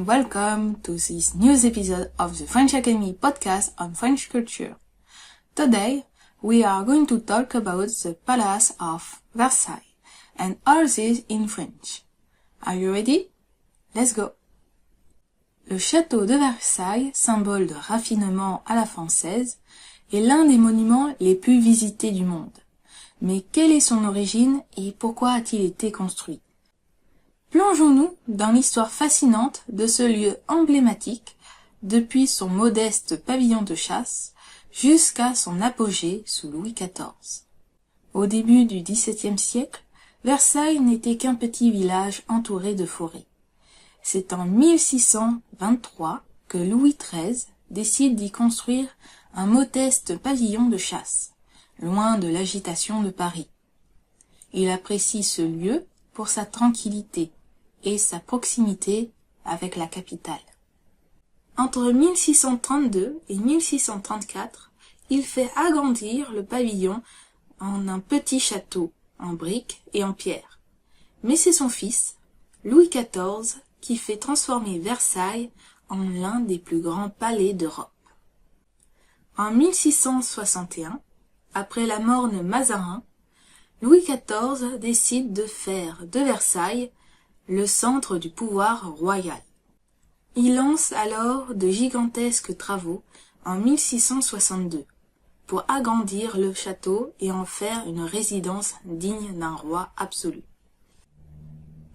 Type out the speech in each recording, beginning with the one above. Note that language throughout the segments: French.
and welcome to this new episode of the French Academy podcast on French culture. Today, we are going to talk about the Palace of Versailles and all this in French. Are you ready? Let's go! Le château de Versailles, symbole de raffinement à la française, est l'un des monuments les plus visités du monde. Mais quelle est son origine et pourquoi a-t-il été construit? Plongeons-nous dans l'histoire fascinante de ce lieu emblématique, depuis son modeste pavillon de chasse jusqu'à son apogée sous Louis XIV. Au début du XVIIe siècle, Versailles n'était qu'un petit village entouré de forêts. C'est en 1623 que Louis XIII décide d'y construire un modeste pavillon de chasse, loin de l'agitation de Paris. Il apprécie ce lieu pour sa tranquillité et sa proximité avec la capitale. Entre 1632 et 1634, il fait agrandir le pavillon en un petit château, en briques et en pierre. Mais c'est son fils, Louis XIV, qui fait transformer Versailles en l'un des plus grands palais d'Europe. En 1661, après la mort de Mazarin, Louis XIV décide de faire de Versailles le centre du pouvoir royal. Il lance alors de gigantesques travaux en 1662 pour agrandir le château et en faire une résidence digne d'un roi absolu.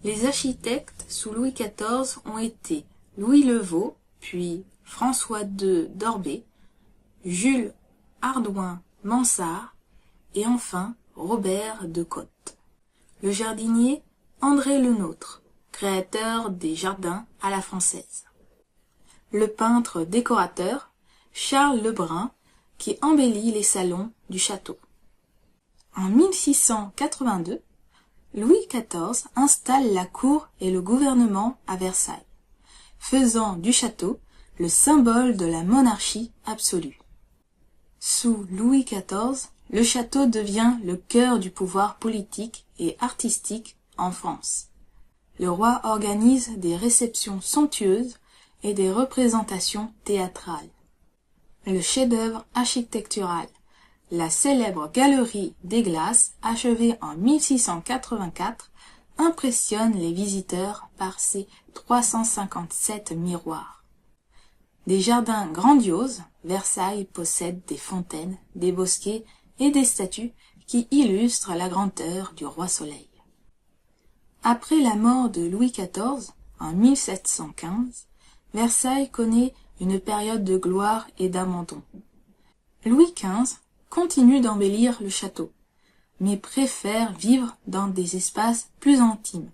Les architectes sous Louis XIV ont été Louis Le Vau, puis François II d'Orbay, Jules Hardouin-Mansart et enfin Robert de Cotte. Le jardinier André Le Nôtre, créateur des jardins à la française. Le peintre décorateur Charles Lebrun, qui embellit les salons du château. En 1682, Louis XIV installe la cour et le gouvernement à Versailles, faisant du château le symbole de la monarchie absolue. Sous Louis XIV, le château devient le cœur du pouvoir politique et artistique en France. Le roi organise des réceptions somptueuses et des représentations théâtrales. Le chef-d'œuvre architectural, la célèbre galerie des Glaces, achevée en 1684, impressionne les visiteurs par ses 357 miroirs. Des jardins grandioses, Versailles possède des fontaines, des bosquets et des statues qui illustrent la grandeur du roi Soleil. Après la mort de Louis XIV, en 1715, Versailles connaît une période de gloire et d'abandon. Louis XV continue d'embellir le château, mais préfère vivre dans des espaces plus intimes.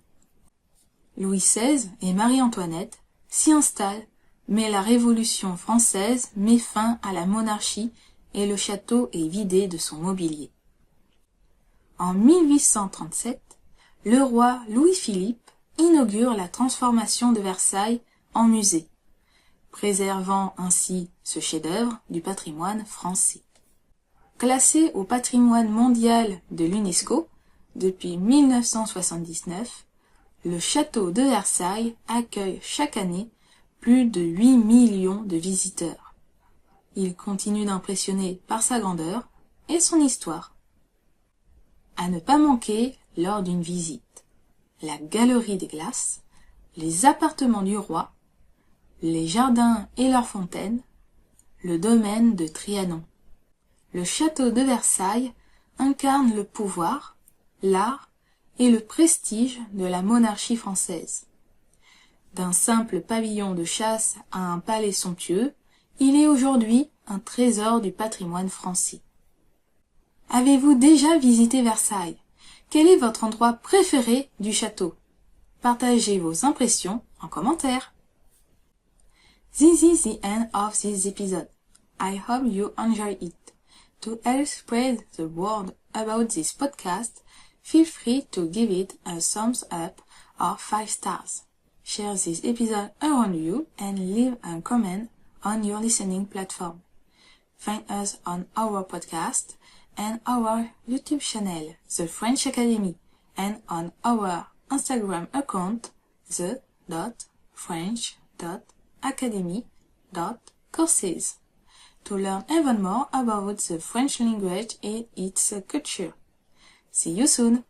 Louis XVI et Marie-Antoinette s'y installent, mais la Révolution française met fin à la monarchie et le château est vidé de son mobilier. En 1837, le roi Louis-Philippe inaugure la transformation de Versailles en musée, préservant ainsi ce chef-d'œuvre du patrimoine français. Classé au patrimoine mondial de l'UNESCO depuis 1979, le château de Versailles accueille chaque année plus de 8 millions de visiteurs. Il continue d'impressionner par sa grandeur et son histoire. À ne pas manquer lors d'une visite, la galerie des Glaces, les appartements du roi, les jardins et leurs fontaines, le domaine de Trianon. Le château de Versailles incarne le pouvoir, l'art et le prestige de la monarchie française. D'un simple pavillon de chasse à un palais somptueux, il est aujourd'hui un trésor du patrimoine français. Avez-vous déjà visité Versailles? Quel est votre endroit préféré du château? Partagez vos impressions en commentaire. This is the end of this episode. I hope you enjoy it. To help spread the word about this podcast, feel free to give it a thumbs up or 5 stars. Share this episode around you and leave a comment on your listening platform. Find us on our podcast and our YouTube channel, The French Academy, and on our Instagram account, the.french.academy. french.academy.courses to learn even more about the French language and its culture. See you soon!